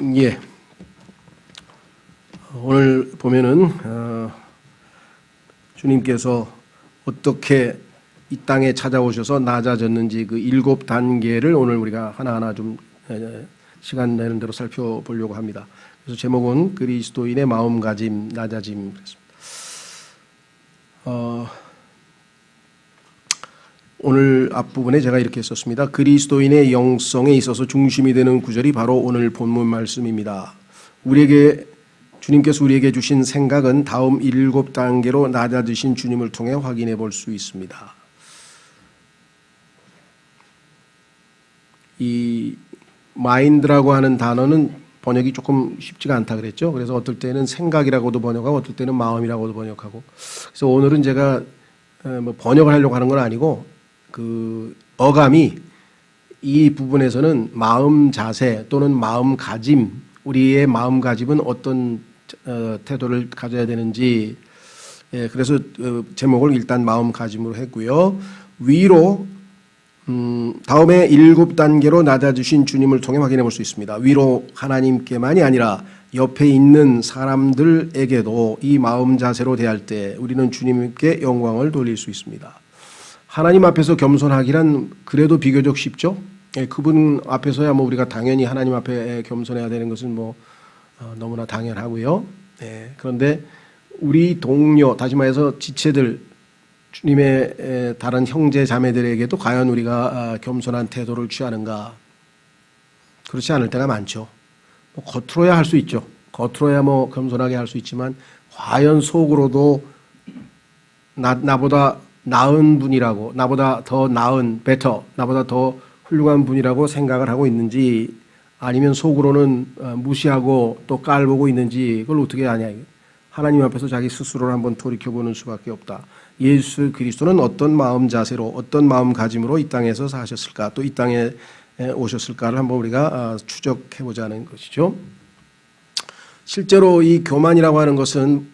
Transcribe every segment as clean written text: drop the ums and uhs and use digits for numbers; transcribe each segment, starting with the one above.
예. 오늘 보면은 주님께서 어떻게 이 땅에 찾아오셔서 낮아졌는지 그 7단계를 오늘 우리가 하나하나 좀 시간 내는 대로 살펴보려고 합니다. 그래서 제목은 그리스도인의 마음가짐, 낮아짐 그랬습니다. 오늘 앞부분에 제가 이렇게 썼습니다. 그리스도인의 영성에 있어서 중심이 되는 구절이 바로 오늘 본문 말씀입니다. 주님께서 우리에게 주신 생각은 다음 7단계로 낮아지신 주님을 통해 확인해 볼 수 있습니다. 이 마인드라고 하는 단어는 번역이 조금 쉽지가 않다 그랬죠. 그래서 어떨 때는 생각이라고도 번역하고 어떨 때는 마음이라고도 번역하고. 그래서 오늘은 제가 번역을 하려고 하는 건 아니고 그 어감이 이 부분에서는 마음 자세 또는 마음가짐, 우리의 마음가짐은 어떤 태도를 가져야 되는지, 그래서 제목을 일단 마음가짐으로 했고요. 위로 다음에 7단계로 낮아주신 주님을 통해 확인해 볼 수 있습니다. 위로 하나님께만이 아니라 옆에 있는 사람들에게도 이 마음 자세로 대할 때 우리는 주님께 영광을 돌릴 수 있습니다. 하나님 앞에서 겸손하기란 그래도 비교적 쉽죠. 그분 앞에서야 우리가 당연히 하나님 앞에 겸손해야 되는 것은 너무나 당연하고요. 그런데 우리 동료, 다시 말해서 지체들, 주님의 다른 형제 자매들에게도 과연 우리가 겸손한 태도를 취하는가? 그렇지 않을 때가 많죠. 겉으로야 할 수 있죠. 겉으로야 겸손하게 할 수 있지만 과연 속으로도 나보다 나은 분이라고, 나보다 더 나은, better, 나보다 더 훌륭한 분이라고 생각을 하고 있는지, 아니면 속으로는 무시하고 또 깔보고 있는지, 그걸 어떻게 아냐. 하나님 앞에서 자기 스스로를 한번 돌이켜보는 수밖에 없다. 예수 그리스도는 어떤 마음 자세로, 어떤 마음가짐으로 이 땅에서 사셨을까, 또 이 땅에 오셨을까를 한번 우리가 추적해보자는 것이죠. 실제로 이 교만이라고 하는 것은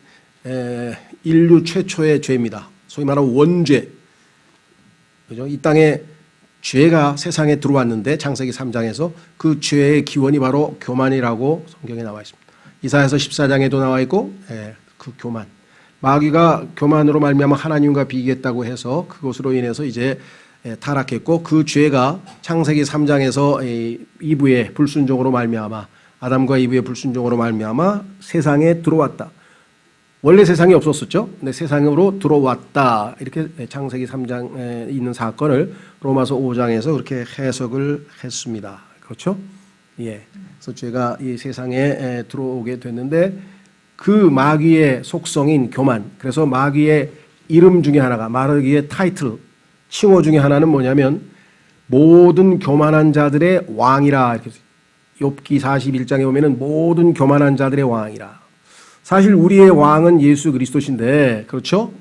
인류 최초의 죄입니다. 소위 말하는 원죄. 그죠? 이 땅에 죄가 세상에 들어왔는데 창세기 3장에서 그 죄의 기원이 바로 교만이라고 성경에 나와 있습니다. 이사야서 14장에도 나와 있고, 그 교만. 마귀가 교만으로 말미암아 하나님과 비교했다고 해서 그것으로 인해서 이제 타락했고, 그 죄가 창세기 3장에서 이브의 불순종으로 말미암아, 아담과 이브의 불순종으로 말미암아 세상에 들어왔다. 원래 세상에 없었었죠. 근데 세상으로 들어왔다. 이렇게 창세기 3장에 있는 사건을 로마서 5장에서 그렇게 해석을 했습니다. 그렇죠? 예. 그래서 죄가 이 세상에 들어오게 됐는데 그 마귀의 속성인 교만. 그래서 마귀의 이름 중에 하나가, 마귀의 타이틀, 칭호 중에 하나는 뭐냐면 모든 교만한 자들의 왕이라. 이렇게 욥기 41장에 보면은 모든 교만한 자들의 왕이라. 사실 우리의 왕은 예수 그리스도신데, 그렇죠?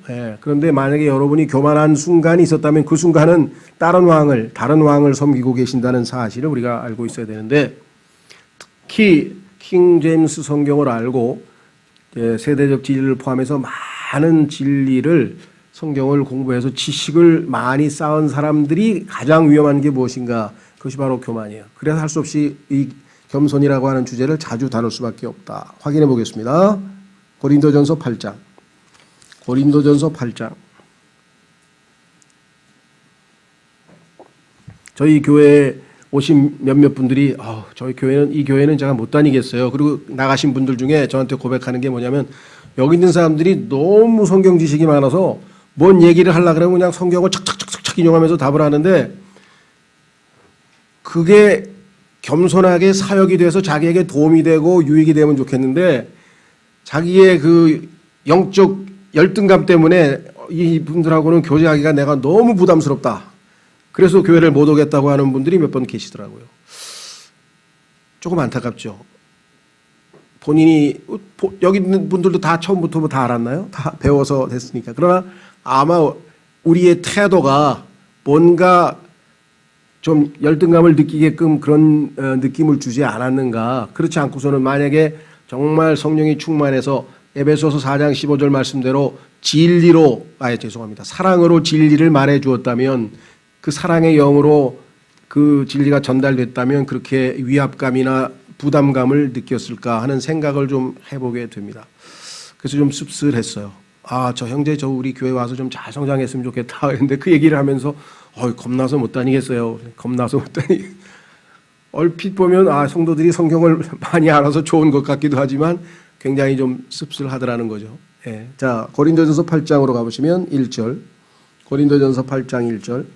그런데 만약에 여러분이 교만한 순간이 있었다면 그 순간은 다른 왕을 섬기고 계신다는 사실을 우리가 알고 있어야 되는데, 특히 킹 제임스 성경을 알고 세대적 진리를 포함해서 많은 진리를, 성경을 공부해서 지식을 많이 쌓은 사람들이 가장 위험한 게 무엇인가? 그것이 바로 교만이에요. 그래서 할 수 없이 이 겸손이라고 하는 주제를 자주 다룰 수밖에 없다. 확인해 보겠습니다. 고린도전서 8장. 저희 교회에 오신 몇몇 분들이 이 교회는 제가 못 다니겠어요. 그리고 나가신 분들 중에 저한테 고백하는 게 뭐냐면, 여기 있는 사람들이 너무 성경 지식이 많아서 뭔 얘기를 하려고 그러면 그냥 성경을 착착착착 인용하면서 답을 하는데, 그게 겸손하게 사역이 돼서 자기에게 도움이 되고 유익이 되면 좋겠는데, 자기의 그 영적 열등감 때문에 이 분들하고는 교제하기가 내가 너무 부담스럽다. 그래서 교회를 못 오겠다고 하는 분들이 몇 번 계시더라고요. 조금 안타깝죠. 본인이, 여기 있는 분들도 다 처음부터 다 알았나요? 다 배워서 됐으니까. 그러나 아마 우리의 태도가 뭔가 좀 열등감을 느끼게끔 그런 느낌을 주지 않았는가. 그렇지 않고서는 만약에 정말 성령이 충만해서 에베소서 4장 15절 말씀대로 사랑으로 진리를 말해 주었다면, 그 사랑의 영으로 그 진리가 전달됐다면 그렇게 위압감이나 부담감을 느꼈을까 하는 생각을 좀 해보게 됩니다. 그래서 좀 씁쓸했어요. 아, 저 형제 저 우리 교회 와서 좀 잘 성장했으면 좋겠다. 그런데 그 얘기를 하면서 겁나서 못 다니겠어요. 겁나서 못 다니. 얼핏 보면 성도들이 성경을 많이 알아서 좋은 것 같기도 하지만 굉장히 좀 씁쓸하더라는 거죠. 예. 자, 고린도전서 8장으로 가보시면 1절. 고린도전서 8장 1절.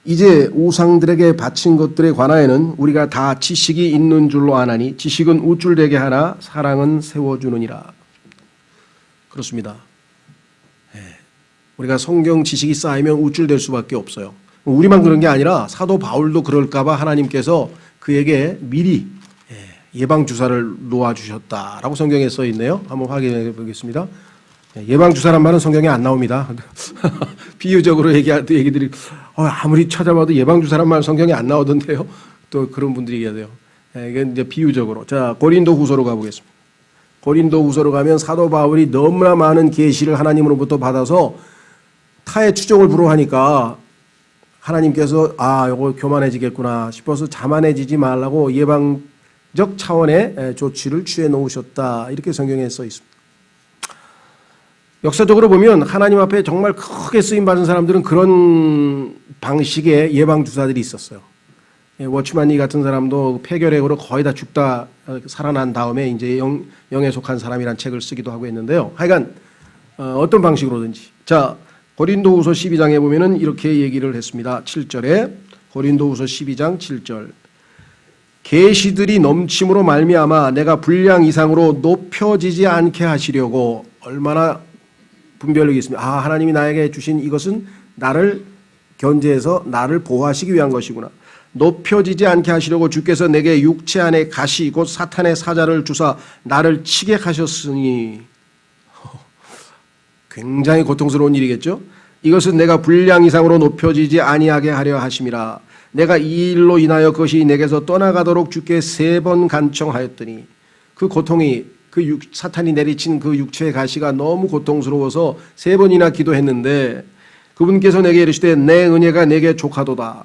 이제 우상들에게 바친 것들에 관하여는 우리가 다 지식이 있는 줄로 아나니 지식은 우쭐되게 하나 사랑은 세워주느니라. 그렇습니다. 예. 우리가 성경 지식이 쌓이면 우쭐될 수밖에 없어요. 우리만 그런 게 아니라 사도 바울도 그럴까 봐 하나님께서 그에게 미리 예방주사를 놓아주셨다라고 성경에 써 있네요. 한번 확인해 보겠습니다. 예방주사란 말은 성경에 안 나옵니다. 비유적으로 얘기들이 아무리 찾아봐도 예방주사란 말 성경에 안 나오던데요. 또 그런 분들이 얘기해요. 이건 이제 비유적으로. 자, 고린도 후서로 가보겠습니다. 고린도 후서로 가면 사도 바울이 너무나 많은 계시를 하나님으로부터 받아서 타의 추종을 불허하니까 하나님께서 요거 교만해지겠구나 싶어서 자만해지지 말라고 예방적 차원의 조치를 취해 놓으셨다. 이렇게 성경에 써 있습니다. 역사적으로 보면 하나님 앞에 정말 크게 쓰임 받은 사람들은 그런 방식의 예방 주사들이 있었어요. 워치만니 같은 사람도 폐결핵으로 거의 다 죽다 살아난 다음에 이제 영에 속한 사람이란 책을 쓰기도 하고 했는데요. 하여간 어떤 방식으로든지. 자, 고린도후서 12장에 보면은 이렇게 얘기를 했습니다. 7절에 고린도후서 12장 7절. 계시들이 넘침으로 말미암아 내가 분량 이상으로 높여지지 않게 하시려고. 얼마나 분별력이 있습니다. 하나님이 나에게 주신 이것은 나를 견제해서 나를 보호하시기 위한 것이구나. 높여지지 않게 하시려고 주께서 내게 육체 안에 가시 곧 사탄의 사자를 주사 나를 치게 하셨으니. 굉장히 고통스러운 일이겠죠. 이것은 내가 분량 이상으로 높여지지 아니하게 하려 하심이라. 내가 이 일로 인하여 그것이 내게서 떠나가도록 주께 3번 간청하였더니 그 고통이 사탄이 내리친 그 육체의 가시가 너무 고통스러워서 3번이나 기도했는데 그분께서 내게 이르시되 내 은혜가 내게 족하도다.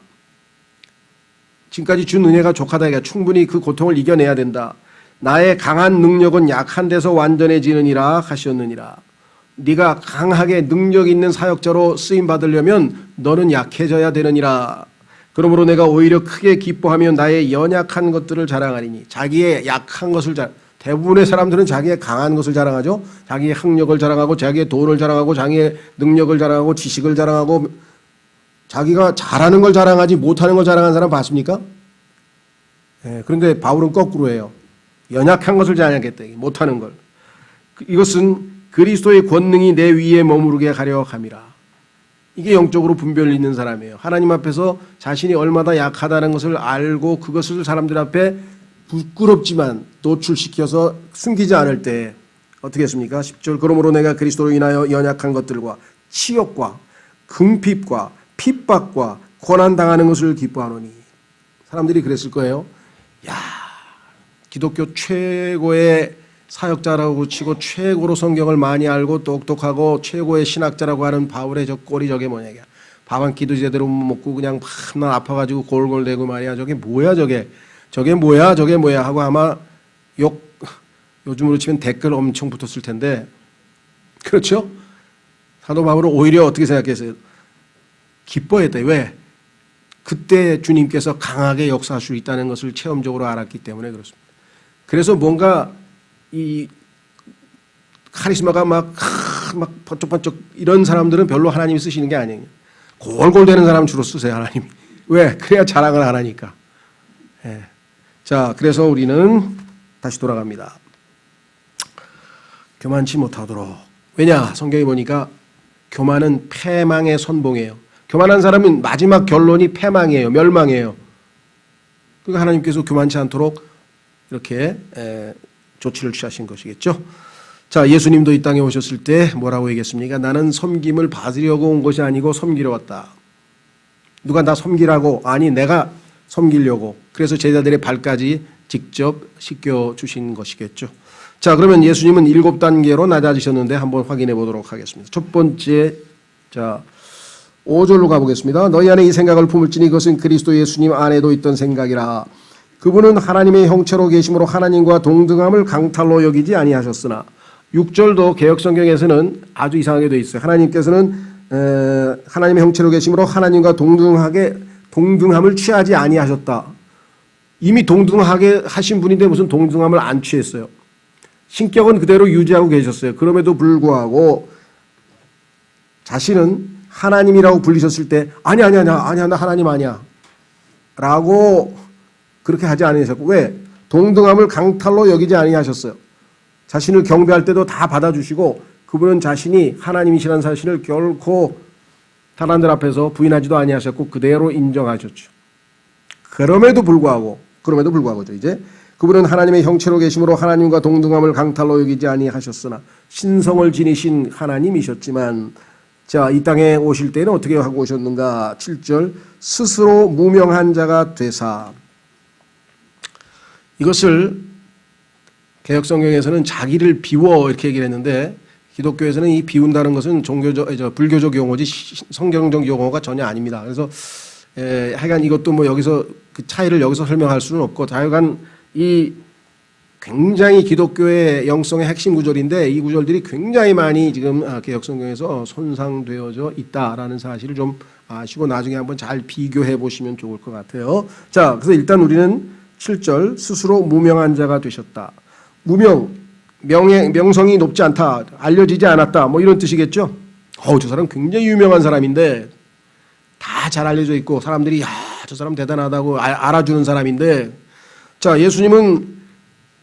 지금까지 준 은혜가 족하다. 그러니까 충분히 그 고통을 이겨내야 된다. 나의 강한 능력은 약한 데서 완전해지느니라 하셨느니라. 네가 강하게 능력 있는 사역자로 쓰임 받으려면 너는 약해져야 되느니라. 그러므로 내가 오히려 크게 기뻐하며 나의 연약한 것들을 자랑하리니. 자기의 약한 것을 대부분의 사람들은 자기의 강한 것을 자랑하죠. 자기의 학력을 자랑하고 자기의 돈을 자랑하고 자기의 능력을 자랑하고 지식을 자랑하고 자기가 잘하는 걸 자랑하지 못하는 걸 자랑하는 사람 봤습니까? 그런데 바울은 거꾸로 해요. 연약한 것을 자랑하겠다. 못하는 걸. 이것은 그리스도의 권능이 내 위에 머무르게 하려 함이라. 이게 영적으로 분별이 있는 사람이에요. 하나님 앞에서 자신이 얼마나 약하다는 것을 알고 그것을 사람들 앞에 부끄럽지만 노출시켜서 숨기지 않을 때 어떻게 했습니까? 10절. 그러므로 내가 그리스도로 인하여 연약한 것들과 치욕과 궁핍과 핍박과 고난당하는 것을 기뻐하노니. 사람들이 그랬을 거예요. 기독교 최고의 사역자라고 치고 최고로 성경을 많이 알고 똑똑하고 최고의 신학자라고 하는 바울의 저 꼴이 저게 뭐냐. 밥 한 끼도 제대로 못 먹고 그냥 밤낮 아파가지고 골골대고 말이야. 저게 뭐야 저게 뭐야 하고 아마 요즘으로 치면 댓글 엄청 붙었을 텐데. 그렇죠? 사도 바울은 오히려 어떻게 생각했어요? 기뻐했다. 왜? 그때 주님께서 강하게 역사할 수 있다는 것을 체험적으로 알았기 때문에 그렇습니다. 그래서 뭔가 이 카리스마가 막 번쩍번쩍 이런 사람들은 별로 하나님이 쓰시는 게 아니에요. 골골대는 사람 주로 쓰세요, 하나님이. 왜? 그래야 자랑을 안 하니까. 자, 그래서 우리는 다시 돌아갑니다. 교만치 못하도록. 왜냐? 성경에 보니까 교만은 패망의 선봉이에요. 교만한 사람은 마지막 결론이 패망이에요. 멸망이에요. 그러니까 하나님께서 교만치 않도록 이렇게 조치를 취하신 것이겠죠. 자, 예수님도 이 땅에 오셨을 때 뭐라고 얘기했습니까? 나는 섬김을 받으려고 온 것이 아니고 섬기러 왔다. 누가 나 섬기라고? 아니, 내가 섬기려고. 그래서 제자들의 발까지 직접 씻겨주신 것이겠죠. 자, 그러면 예수님은 7단계로 낮아지셨는데 한번 확인해 보도록 하겠습니다. 첫 번째, 자, 5절로 가보겠습니다. 너희 안에 이 생각을 품을지니 이것은 그리스도 예수님 안에도 있던 생각이라. 그분은 하나님의 형체로 계심으로 하나님과 동등함을 강탈로 여기지 아니하셨으나. 6절도 개역성경에서는 아주 이상하게 되어 있어요. 하나님께서는 하나님의 형체로 계심으로 하나님과 동등함을 취하지 아니하셨다. 이미 동등하게 하신 분인데 무슨 동등함을 안 취했어요. 신격은 그대로 유지하고 계셨어요. 그럼에도 불구하고 자신은 하나님이라고 불리셨을 때 아니야 나 하나님 아니야 라고 그렇게 하지 않으셨고, 왜? 동등함을 강탈로 여기지 아니하셨어요. 자신을 경배할 때도 다 받아주시고 그분은 자신이 하나님이시라는 사실을 결코 사람들 앞에서 부인하지도 아니하셨고 그대로 인정하셨죠. 그럼에도 불구하고죠. 이제 그분은 하나님의 형체로 계심으로 하나님과 동등함을 강탈로 여기지 아니하셨으나 신성을 지니신 하나님이셨지만, 자, 이 땅에 오실 때는 어떻게 하고 오셨는가? 7절 스스로 무명한 자가 되사. 이것을 개역성경에서는 자기를 비워 이렇게 얘기를 했는데, 기독교에서는 이 비운다는 것은 불교적 용어지 성경적 용어가 전혀 아닙니다. 그래서 하여간 이것도 뭐 여기서 그 차이를 여기서 설명할 수는 없고, 하여간 이 굉장히 기독교의 영성의 핵심 구절인데 이 구절들이 굉장히 많이 지금 개역성경에서 손상되어져 있다라는 사실을 좀 아시고 나중에 한번 잘 비교해 보시면 좋을 것 같아요. 자, 그래서 일단 우리는 7절 스스로 무명한 자가 되셨다. 명성이 높지 않다, 알려지지 않았다, 뭐 이런 뜻이겠죠. 저 사람 굉장히 유명한 사람인데 다 잘 알려져 있고 사람들이 저 사람 대단하다고 알아주는 사람인데, 자, 예수님은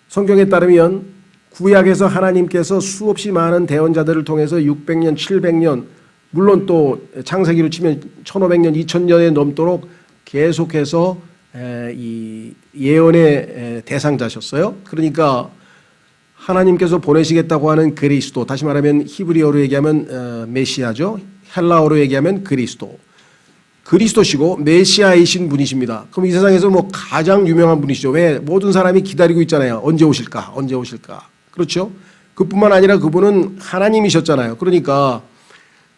성경에 따르면 구약에서 하나님께서 수없이 많은 대언자들을 통해서 600년, 700년, 물론 또 창세기로 치면 1500년, 2000년에 넘도록 계속해서 이 예언의 대상자셨어요. 그러니까 하나님께서 보내시겠다고 하는 그리스도, 다시 말하면 히브리어로 얘기하면 메시아죠. 헬라어로 얘기하면 그리스도시고 메시아이신 분이십니다. 그럼 이 세상에서 뭐 가장 유명한 분이시죠. 왜? 모든 사람이 기다리고 있잖아요. 언제 오실까? 그렇죠? 그뿐만 아니라 그분은 하나님이셨잖아요. 그러니까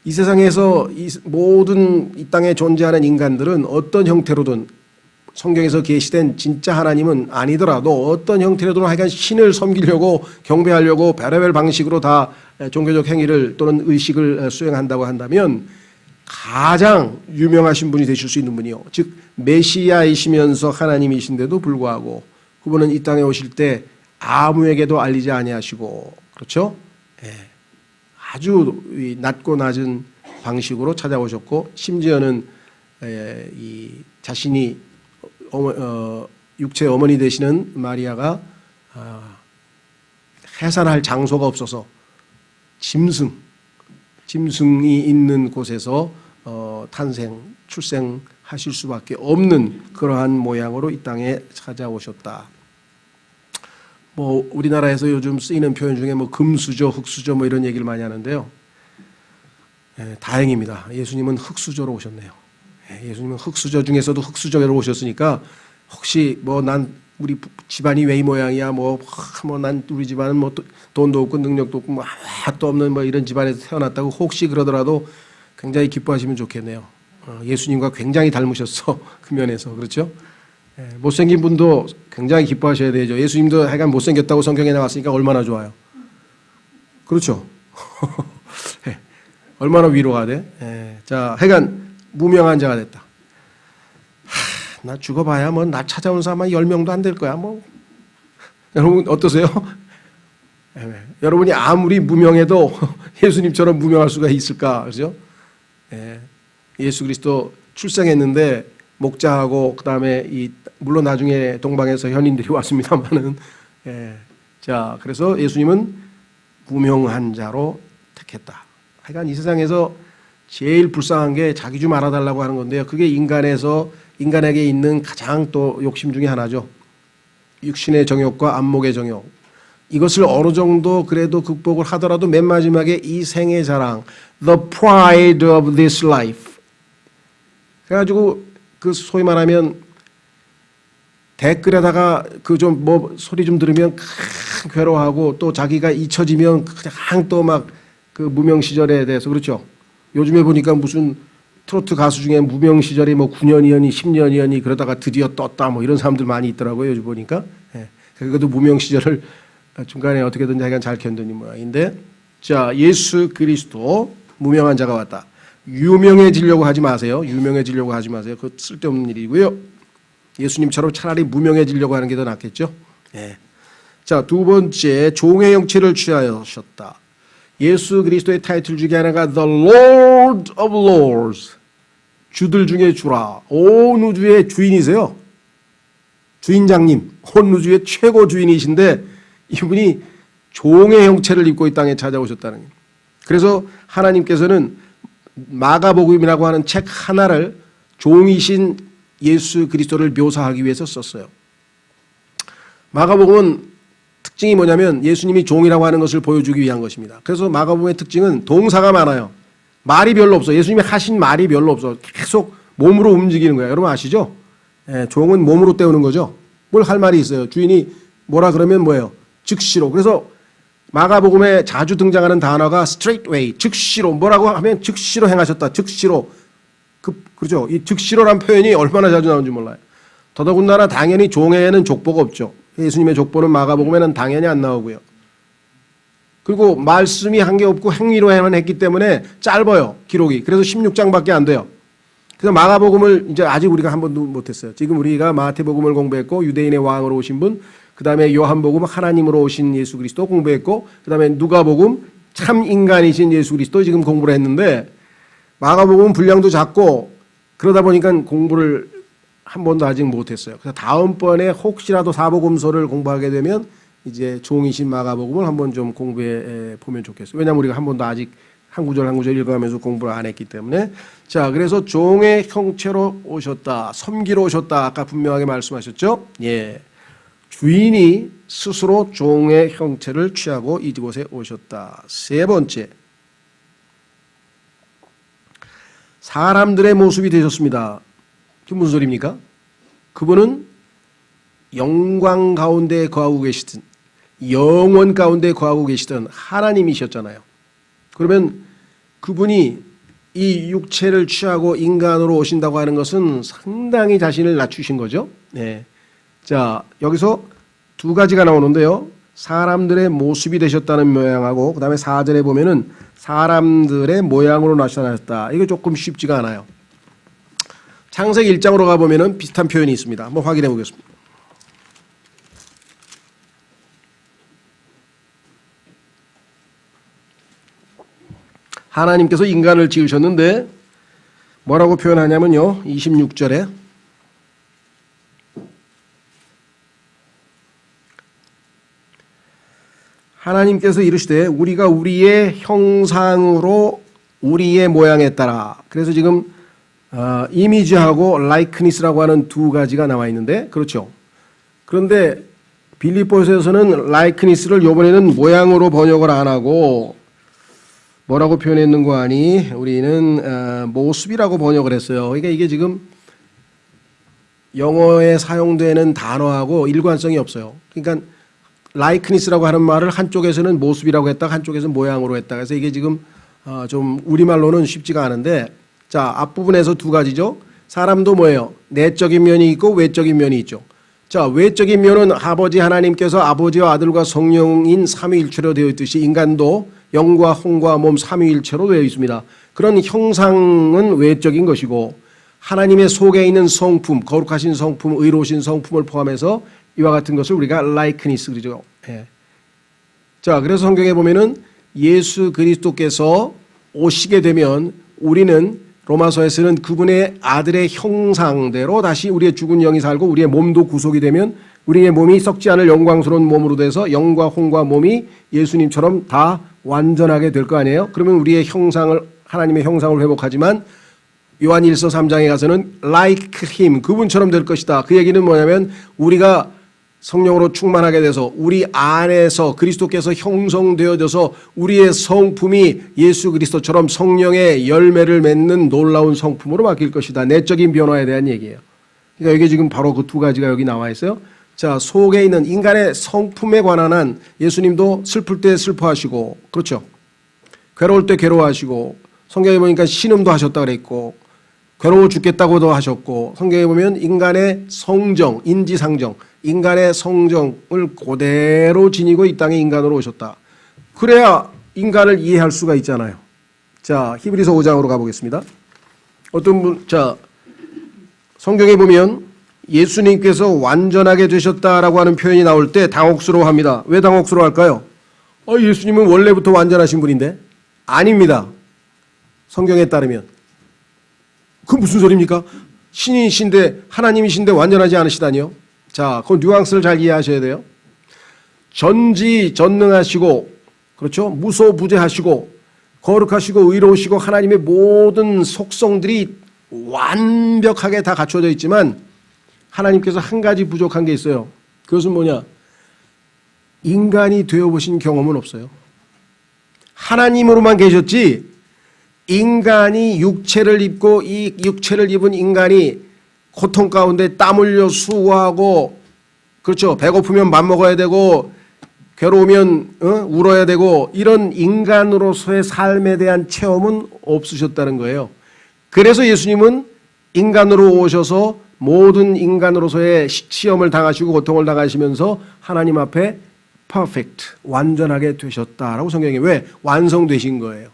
이 세상에서 모든 이 땅에 존재하는 인간들은 어떤 형태로든, 성경에서 계시된 진짜 하나님은 아니더라도 어떤 형태로든 하여간 신을 섬기려고 경배하려고 별의별 방식으로 다 종교적 행위를 또는 의식을 수행한다고 한다면 가장 유명하신 분이 되실 수 있는 분이요, 즉 메시아이시면서 하나님이신데도 불구하고 그분은 이 땅에 오실 때 아무에게도 알리지 아니하시고, 그렇죠? 아주 낮고 낮은 방식으로 찾아오셨고, 심지어는 이 자신이 육체 어머니 되시는 마리아가 해산할 장소가 없어서 짐승이 있는 곳에서 출생하실 수밖에 없는 그러한 모양으로 이 땅에 찾아오셨다. 뭐 우리나라에서 요즘 쓰이는 표현 중에 뭐 금수저, 흙수저 뭐 이런 얘기를 많이 하는데요. 다행입니다. 예수님은 흙수저로 오셨네요. 예수님은 흙수저 중에서도 흙수저로 오셨으니까 혹시 뭐 난 우리 집안이 왜 이 모양이야, 뭐 난 우리 집안은 뭐 돈도 없고 능력도 없고 뭐 아무것도 없는 뭐 이런 집안에서 태어났다고 혹시 그러더라도 굉장히 기뻐하시면 좋겠네요. 예수님과 굉장히 닮으셨어. 그 면에서. 그렇죠? 못생긴 분도 굉장히 기뻐하셔야 되죠. 예수님도 하여간 못생겼다고 성경에 나왔으니까 얼마나 좋아요. 그렇죠? 얼마나 위로가 돼. 자, 하여간 무명한 자가 됐다. 나 죽어봐야 뭐 나 찾아온 사람 한 10명도 안 될 거야. 뭐 여러분 어떠세요? 여러분이 아무리 무명해도 예수님처럼 무명할 수가 있을까? 그렇죠? 예수 그리스도 출생했는데 목자하고 그다음에 물론 나중에 동방에서 현인들이 왔습니다만은, 자, 그래서 예수님은 무명한 자로 택했다. 하여간 이 세상에서 제일 불쌍한 게 자기 좀 알아달라고 하는 건데요. 그게 인간에게 있는 가장 또 욕심 중에 하나죠. 육신의 정욕과 안목의 정욕. 이것을 어느 정도 그래도 극복을 하더라도 맨 마지막에 이 생의 자랑, the pride of this life. 그래가지고 그 소위 말하면 댓글에다가 그 좀 뭐 소리 좀 들으면 괴로워하고, 또 자기가 잊혀지면 그냥 또 막 그 무명 시절에 대해서, 그렇죠? 요즘에 보니까 무슨 트로트 가수 중에 무명 시절에 뭐 9년이었니 10년이었니 그러다가 드디어 떴다 뭐 이런 사람들 많이 있더라고요. 요즘 보니까. 예. 그래도 무명 시절을 중간에 어떻게든 자기가 잘 견딘 모양인데, 자, 예수 그리스도 무명한 자가 왔다. 유명해지려고 하지 마세요. 유명해지려고 하지 마세요. 그거 쓸데없는 일이고요. 예수님처럼 차라리 무명해지려고 하는 게 더 낫겠죠. 예. 자, 두 번째, 종의 형체를 취하셨다. 예수 그리스도의 타이틀 중에 하나가 The Lord of Lords. 주들 중에 주라. 온 우주의 주인이세요. 주인장님, 온 우주의 최고 주인이신데 이분이 종의 형체를 입고 이 땅에 찾아오셨다는 거예요. 그래서 하나님께서는 마가복음이라고 하는 책 하나를 종이신 예수 그리스도를 묘사하기 위해서 썼어요. 마가복음은 특징이 뭐냐면 예수님이 종이라고 하는 것을 보여주기 위한 것입니다. 그래서 마가복음의 특징은 동사가 많아요. 말이 별로 없어. 예수님이 하신 말이 별로 없어. 계속 몸으로 움직이는 거예요. 여러분 아시죠? 예, 종은 몸으로 때우는 거죠. 뭘 할 말이 있어요. 주인이 뭐라 그러면 뭐예요? 즉시로. 그래서 마가복음에 자주 등장하는 단어가 straightway, 즉시로. 뭐라고 하면 즉시로 행하셨다. 즉시로. 그렇죠. 이 즉시로란 표현이 얼마나 자주 나오는지 몰라요. 더더군다나 당연히 종에는 족보가 없죠. 예수님의 족보는 마가복음에는 당연히 안 나오고요. 그리고 말씀이 한 게 없고 행위로만 했기 때문에 짧아요. 기록이. 그래서 16장밖에 안 돼요. 그래서 마가복음을 이제 아직 우리가 한 번도 못했어요. 지금 우리가 마태복음을 공부했고 유대인의 왕으로 오신 분, 그 다음에 요한복음 하나님으로 오신 예수 그리스도 공부했고, 그 다음에 누가복음 참 인간이신 예수 그리스도 지금 공부를 했는데, 마가복음은 분량도 작고 그러다 보니까 공부를 한 번도 아직 못했어요. 그래서 다음번에 혹시라도 사복음서를 공부하게 되면 이제 종이신 마가복음을 한번 좀 공부해 보면 좋겠어요. 왜냐하면 우리가 한 번도 아직 한 구절 한 구절 읽어가면서 공부를 안 했기 때문에. 자, 그래서 종의 형체로 오셨다. 섬기러 오셨다. 아까 분명하게 말씀하셨죠? 예. 주인이 스스로 종의 형체를 취하고 이곳에 오셨다. 세 번째. 사람들의 모습이 되셨습니다. 그게 무슨 소리입니까? 그분은 영광 가운데 거하고 계시던, 영원 가운데 거하고 계시던 하나님이셨잖아요. 그러면 그분이 이 육체를 취하고 인간으로 오신다고 하는 것은 상당히 자신을 낮추신 거죠. 네. 자, 여기서 두 가지가 나오는데요. 사람들의 모습이 되셨다는 모양하고, 그 다음에 4절에 보면은 사람들의 모양으로 나타나셨다. 이게 조금 쉽지가 않아요. 창세기 1장으로 가보면은 비슷한 표현이 있습니다. 한번 확인해 보겠습니다. 하나님께서 인간을 지으셨는데 뭐라고 표현하냐면요. 26절에 하나님께서 이르시되 우리가 우리의 형상으로 우리의 모양에 따라. 그래서 지금 이미지하고 라이크니스라고 하는 두 가지가 나와 있는데, 그렇죠. 그런데 빌립보서에서는 라이크니스를 이번에는 모양으로 번역을 안 하고 뭐라고 표현했는 거 아니? 우리는 모습이라고 번역을 했어요. 그러니까 이게 지금 영어에 사용되는 단어하고 일관성이 없어요. 그러니까 라이크니스라고 하는 말을 한쪽에서는 모습이라고 했다가 한쪽에서는 모양으로 했다. 그래서 이게 지금 좀 우리말로는 쉽지가 않은데, 자, 앞부분에서 두 가지죠. 사람도 뭐예요? 내적인 면이 있고 외적인 면이 있죠. 자, 외적인 면은 아버지 하나님께서 아버지와 아들과 성령인 삼위일체로 되어 있듯이 인간도 영과 혼과 몸 삼위일체로 되어 있습니다. 그런 형상은 외적인 것이고, 하나님의 속에 있는 성품, 거룩하신 성품, 의로우신 성품을 포함해서 이와 같은 것을 우리가 라이크니스 그러죠. 예. 자, 그래서 성경에 보면은 예수 그리스도께서 오시게 되면 우리는 로마서에서는 그분의 아들의 형상대로 다시 우리의 죽은 영이 살고 우리의 몸도 구속이 되면 우리의 몸이 썩지 않을 영광스러운 몸으로 돼서 영과 혼과 몸이 예수님처럼 다 완전하게 될 거 아니에요? 그러면 우리의 형상을, 하나님의 형상을 회복하지만 요한일서 3장에 가서는 like him, 그분처럼 될 것이다. 그 얘기는 뭐냐면 우리가 성령으로 충만하게 돼서 우리 안에서 그리스도께서 형성되어져서 우리의 성품이 예수 그리스도처럼 성령의 열매를 맺는 놀라운 성품으로 바뀔 것이다. 내적인 변화에 대한 얘기예요. 그러니까 이게 지금 바로 그 두 가지가 여기 나와 있어요. 자, 속에 있는 인간의 성품에 관한 한 예수님도 슬플 때 슬퍼하시고, 그렇죠. 괴로울 때 괴로워하시고, 성경에 보니까 신음도 하셨다 그랬고, 괴로워 죽겠다고도 하셨고, 성경에 보면 인간의 성정, 인지상정, 인간의 성정을 그대로 지니고 이 땅에 인간으로 오셨다. 그래야 인간을 이해할 수가 있잖아요. 자, 히브리서 5장으로 가보겠습니다. 어떤 분, 자, 성경에 보면 예수님께서 완전하게 되셨다라고 하는 표현이 나올 때 당혹스러워합니다. 왜 당혹스러워할까요? 예수님은 원래부터 완전하신 분인데? 아닙니다. 성경에 따르면. 그건 무슨 소리입니까? 신이신데, 하나님이신데 완전하지 않으시다니요? 자, 그 뉘앙스를 잘 이해하셔야 돼요. 전지전능하시고, 그렇죠? 무소부재하시고, 거룩하시고, 의로우시고, 하나님의 모든 속성들이 완벽하게 다 갖춰져 있지만, 하나님께서 한 가지 부족한 게 있어요. 그것은 뭐냐? 인간이 되어보신 경험은 없어요. 하나님으로만 계셨지, 인간이 육체를 입고 이 육체를 입은 인간이 고통 가운데 땀 흘려 수고하고, 그렇죠, 배고프면 밥 먹어야 되고 괴로우면 울어야 되고, 이런 인간으로서의 삶에 대한 체험은 없으셨다는 거예요. 그래서 예수님은 인간으로 오셔서 모든 인간으로서의 시험을 당하시고 고통을 당하시면서 하나님 앞에 퍼펙트, 완전하게 되셨다라고 성경에, 왜? 완성되신 거예요.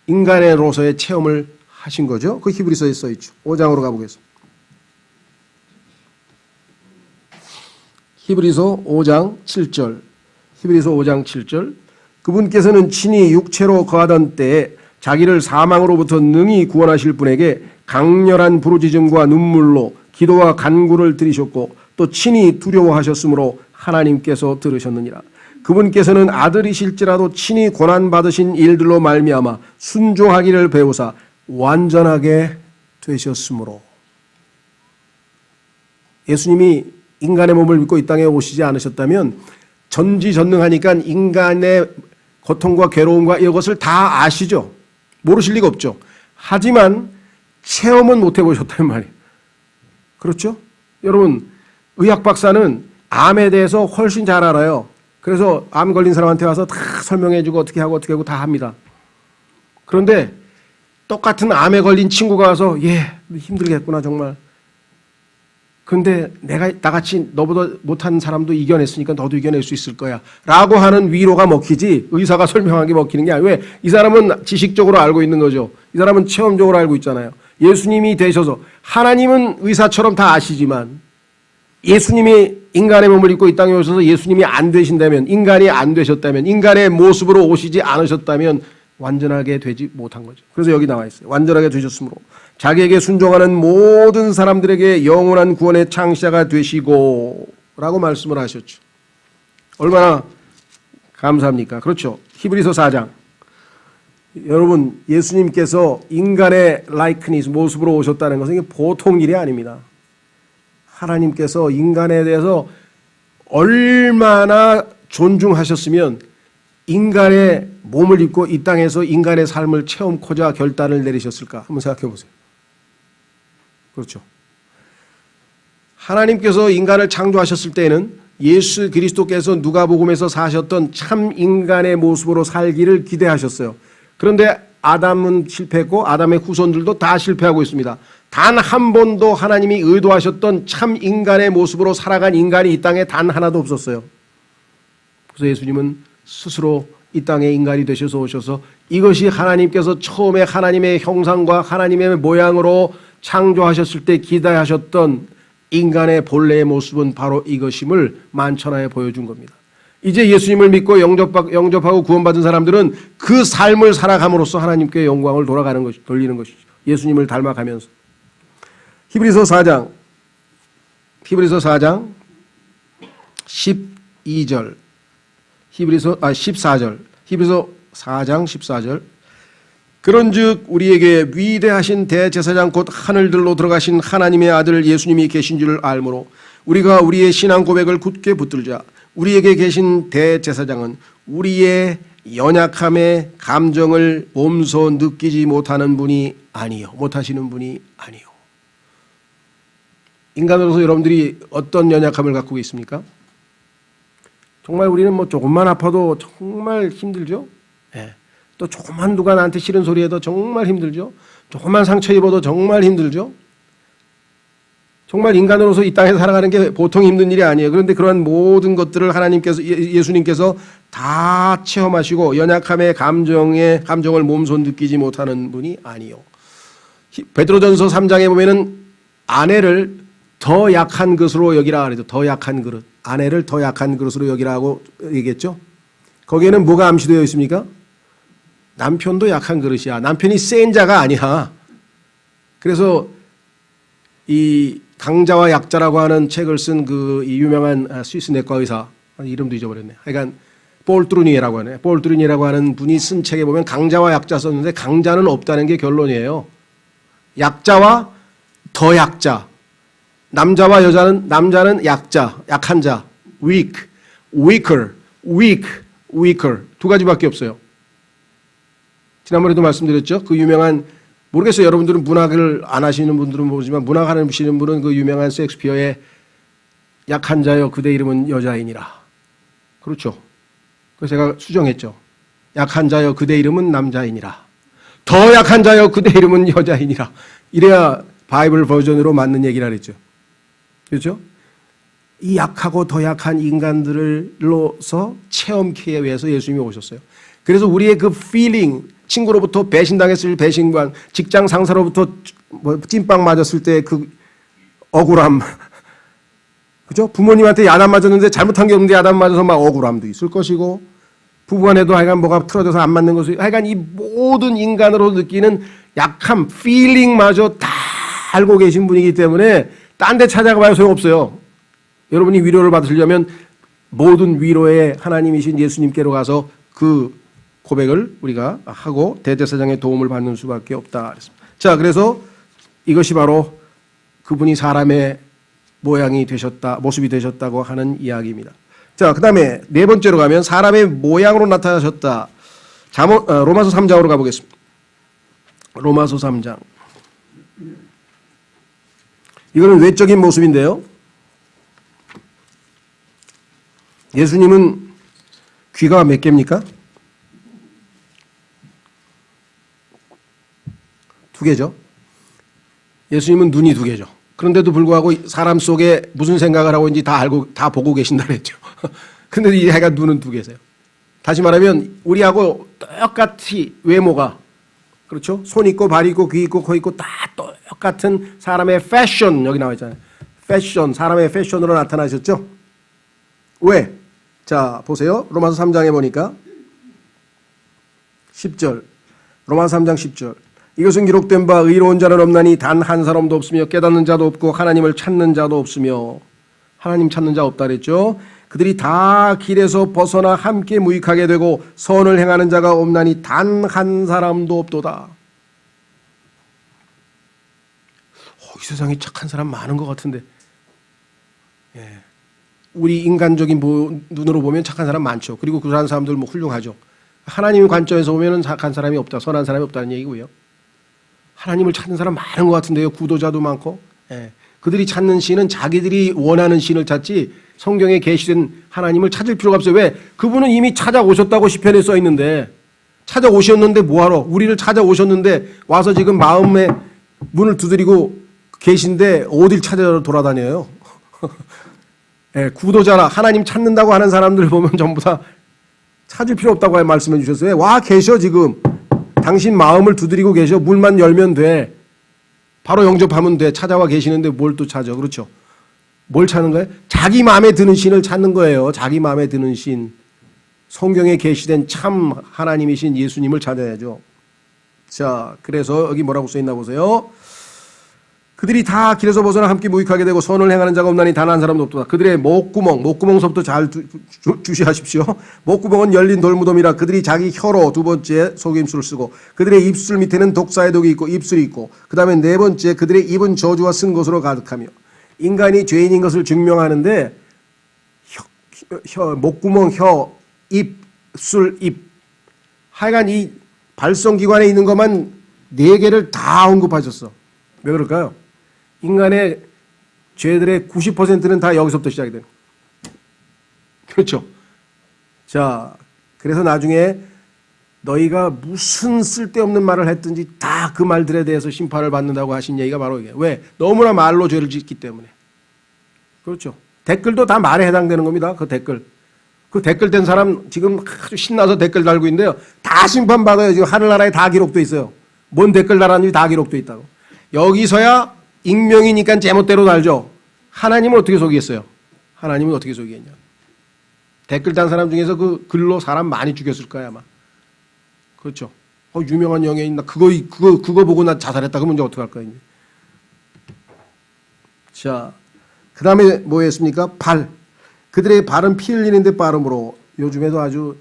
인간으로서의 체험을 하신 거죠. 그 히브리서에 써있죠. 5장으로 가보겠습니다. 히브리서 5장 7절. 히브리서 5장 7절. 그분께서는 친히 육체로 거하던 때에 자기를 사망으로부터 능히 구원하실 분에게 강렬한 부르짖음과 눈물로 기도와 간구를 드리셨고, 또 친히 두려워하셨으므로 하나님께서 들으셨느니라. 그분께서는 아들이실지라도 친히 고난받으신 일들로 말미암아 순종하기를 배우사 완전하게 되셨으므로. 예수님이 인간의 몸을 입고 이 땅에 오시지 않으셨다면 전지전능하니까 인간의 고통과 괴로움과 이것을 다 아시죠. 모르실 리가 없죠. 하지만 체험은 못 해보셨단 말이에요. 그렇죠? 여러분, 의학 박사는 암에 대해서 훨씬 잘 알아요. 그래서 암 걸린 사람한테 와서 다 설명해주고 어떻게 하고 다 합니다. 그런데 똑같은 암에 걸린 친구가 와서 힘들겠구나 정말. 그런데 내가 나같이 너보다 못한 사람도 이겨냈으니까 너도 이겨낼 수 있을 거야 라고 하는 위로가 먹히지, 의사가 설명한 게 먹히는 게 아니에요. 왜? 이 사람은 지식적으로 알고 있는 거죠. 이 사람은 체험적으로 알고 있잖아요. 예수님이 되셔서, 하나님은 의사처럼 다 아시지만 예수님이 인간의 몸을 입고 이 땅에 오셔서 예수님이 안 되신다면, 인간이 안 되셨다면, 인간의 모습으로 오시지 않으셨다면 완전하게 되지 못한 거죠. 그래서 여기 나와 있어요. 완전하게 되셨으므로 자기에게 순종하는 모든 사람들에게 영원한 구원의 창시자가 되시고 라고 말씀을 하셨죠. 얼마나 감사합니까? 그렇죠. 히브리서 4장. 여러분, 예수님께서 인간의 라이크니스, 모습으로 오셨다는 것은 이게 보통 일이 아닙니다. 하나님께서 인간에 대해서 얼마나 존중하셨으면 인간의 몸을 입고 이 땅에서 인간의 삶을 체험코자 결단을 내리셨을까? 한번 생각해 보세요. 그렇죠. 하나님께서 인간을 창조하셨을 때에는 예수 그리스도께서 누가복음에서 사셨던 참 인간의 모습으로 살기를 기대하셨어요. 그런데 아담은 실패했고 아담의 후손들도 다 실패하고 있습니다. 단 한 번도 하나님이 의도하셨던 참 인간의 모습으로 살아간 인간이 이 땅에 단 하나도 없었어요. 그래서 예수님은 스스로 이 땅에 인간이 되셔서 오셔서 이것이 하나님께서 처음에 하나님의 형상과 하나님의 모양으로 창조하셨을 때 기대하셨던 인간의 본래의 모습은 바로 이것임을 만천하에 보여준 겁니다. 이제 예수님을 믿고 영접하고 구원받은 사람들은 그 삶을 살아감으로써 하나님께 영광을 돌리는 것이죠. 예수님을 닮아가면서. 히브리서 4장 12절, 14절, 히브리서 4장 14절. 그런즉 우리에게 위대하신 대제사장 곧 하늘들로 들어가신 하나님의 아들 예수님이 계신 줄 알므로 우리가 우리의 신앙 고백을 굳게 붙들자. 우리에게 계신 대제사장은 우리의 연약함의 감정을 몸소 느끼지 못하는 분이 아니요, 못하시는 분이 아니요. 인간으로서 여러분들이 어떤 연약함을 갖고 있습니까? 정말 우리는 뭐 조금만 아파도 정말 힘들죠. 또 조금만 누가 나한테 싫은 소리 해도 정말 힘들죠. 조금만 상처 입어도 정말 힘들죠. 정말 인간으로서 이 땅에 살아가는 게 보통 힘든 일이 아니에요. 그런데 그러한 모든 것들을 하나님께서 예수님께서 다 체험하시고 연약함의 감정을 몸소 느끼지 못하는 분이 아니요. 베드로전서 3장에 보면은 아내를 더 약한 것으로 여기라 그래도 더 약한 그릇. 아내를 더 약한 그릇으로 여기라고 얘기했죠. 거기에는 뭐가 암시되어 있습니까? 남편도 약한 그릇이야. 남편이 센 자가 아니야. 그래서 이 강자와 약자라고 하는 책을 쓴 그 유명한 스위스 내과 의사 이름도 잊어버렸네. 하여간 볼트루니에라고 하네. 볼트루니에라고 하는 분이 쓴 책에 보면 강자와 약자 썼는데 강자는 없다는 게 결론이에요. 약자와 더 약자. 남자와 여자는 남자는 약자, 약한 자, weak, weaker 두 가지밖에 없어요. 지난번에도 말씀드렸죠. 그 유명한 모르겠어요. 여러분들은 문학을 안 하시는 분들은 모르지만 문학 하시는 분은 그 유명한 셰익스피어의 약한 자여 그대 이름은 여자이니라. 그렇죠. 그래서 제가 수정했죠. 약한 자여 그대 이름은 남자이니라. 더 약한 자여 그대 이름은 여자이니라. 이래야 바이블 버전으로 맞는 얘기라 그랬죠. 그렇죠? 이 약하고 더 약한 인간들로서 체험케 위해서 예수님이 오셨어요. 그래서 우리의 그 feeling, 친구로부터 배신당했을 배신관, 직장 상사로부터 찐빵 맞았을 때 그 억울함, 그죠? 부모님한테 야단 맞았는데 잘못한 게 없는데 야단 맞아서 막 억울함도 있을 것이고, 부부간에도 하여간 뭐가 틀어져서 안 맞는 것이, 하여간 이 모든 인간으로 느끼는 약함, feeling마저 다 알고 계신 분이기 때문에 딴 데 찾아가봐야 소용없어요. 여러분이 위로를 받으려면 모든 위로의 하나님이신 예수님께로 가서 그 고백을 우리가 하고 대제사장의 도움을 받는 수밖에 없다. 자, 그래서 이것이 바로 그분이 사람의 모양이 되셨다, 모습이 되셨다고 하는 이야기입니다. 자, 그 다음에 네 번째로 가면 사람의 모양으로 나타나셨다. 로마서 3장으로 가보겠습니다. 로마서 3장. 이거는 외적인 모습인데요. 예수님은 귀가 몇 개입니까? 2개죠. 예수님은 눈이 2개죠. 그런데도 불구하고 사람 속에 무슨 생각을 하고 있는지 다 알고, 다 보고 계신다 그랬죠. 근데 이 애가 눈은 2개세요. 다시 말하면 우리하고 똑같이 외모가, 그렇죠? 손 있고 발 있고 귀 있고 코 있고 다 똑같은 사람의 패션, 여기 나와 있잖아요. 패션, 사람의 패션으로 나타나셨죠? 왜? 자, 보세요. 로마서 3장에 보니까 10절. 로마서 3장 10절. 이것은 기록된 바 의로운 자는 없나니 단 한 사람도 없으며 깨닫는 자도 없고 하나님을 찾는 자도 없으며. 하나님 찾는 자 없다 그랬죠. 그들이 다 길에서 벗어나 함께 무익하게 되고 선을 행하는 자가 없나니 단 한 사람도 없도다. 이 세상에 착한 사람 많은 것 같은데, 예. 우리 인간적인 눈으로 보면 착한 사람 많죠. 그리고 그런 사람들 뭐 훌륭하죠. 하나님 관점에서 보면 착한 사람이 없다, 선한 사람이 없다는 얘기고요. 하나님을 찾는 사람 많은 것 같은데요. 구도자도 많고. 예. 그들이 찾는 신은 자기들이 원하는 신을 찾지 성경에 계시된 하나님을 찾을 필요가 없어요. 왜? 그분은 이미 찾아오셨다고 시편에 써 있는데, 찾아오셨는데 뭐하러? 우리를 찾아오셨는데 와서 지금 마음의 문을 두드리고 계신데 어딜 찾아 돌아다녀요? 예, 구도자라 하나님 찾는다고 하는 사람들 보면 전부 다 찾을 필요 없다고 말씀해 주셨어요. 와 계셔 지금. 당신 마음을 두드리고 계셔. 문만 열면 돼. 바로 영접하면 돼. 찾아와 계시는데 뭘 또 찾아. 그렇죠. 뭘 찾는 거예요? 자기 마음에 드는 신을 찾는 거예요. 자기 마음에 드는 신. 성경에 계시된 참 하나님이신 예수님을 찾아야죠. 자, 그래서 여기 뭐라고 써있나 보세요. 그들이 다 길에서 벗어나 함께 무익하게 되고 선을 행하는 자가 없나니 단 한 사람도 없도다. 그들의 목구멍서부터 잘 주시하십시오. 목구멍은 열린 돌무덤이라. 그들이 자기 혀로 2번째 속임수를 쓰고 그들의 입술 밑에는 독사의 독이 있고 입술이 있고, 그 다음에 4번째 그들의 입은 저주와 쓴 것으로 가득하며. 인간이 죄인인 것을 증명하는데 목구멍, 혀, 입술, 입, 하여간 이 발성기관에 있는 것만 4개를 다 언급하셨어. 왜 그럴까요? 인간의 죄들의 90%는 다 여기서부터 시작이 돼요. 그렇죠. 자, 그래서 나중에 너희가 무슨 쓸데없는 말을 했든지 다 그 말들에 대해서 심판을 받는다고 하신 얘기가 바로 이게. 왜? 너무나 말로 죄를 짓기 때문에. 그렇죠. 댓글도 다 말에 해당되는 겁니다. 그 댓글. 그 댓글 된 사람 지금 아주 신나서 댓글 달고 있는데요. 다 심판받아요. 지금 하늘나라에 다 기록돼 있어요. 뭔 댓글 달았는지 다 기록돼 있다고. 여기서야 익명이니까 제멋대로 달죠. 하나님은 어떻게 속이겠어요? 하나님은 어떻게 속이겠냐. 댓글 단 사람 중에서 그 글로 사람 많이 죽였을 거야 아마. 그렇죠. 유명한 영예인 나 그거 보고 나 자살했다 그러면 이제 어떡할 거야 이제. 자, 그 다음에 뭐 했습니까? 발. 그들의 발은 피 흘리는데 빠름으로. 요즘에도 아주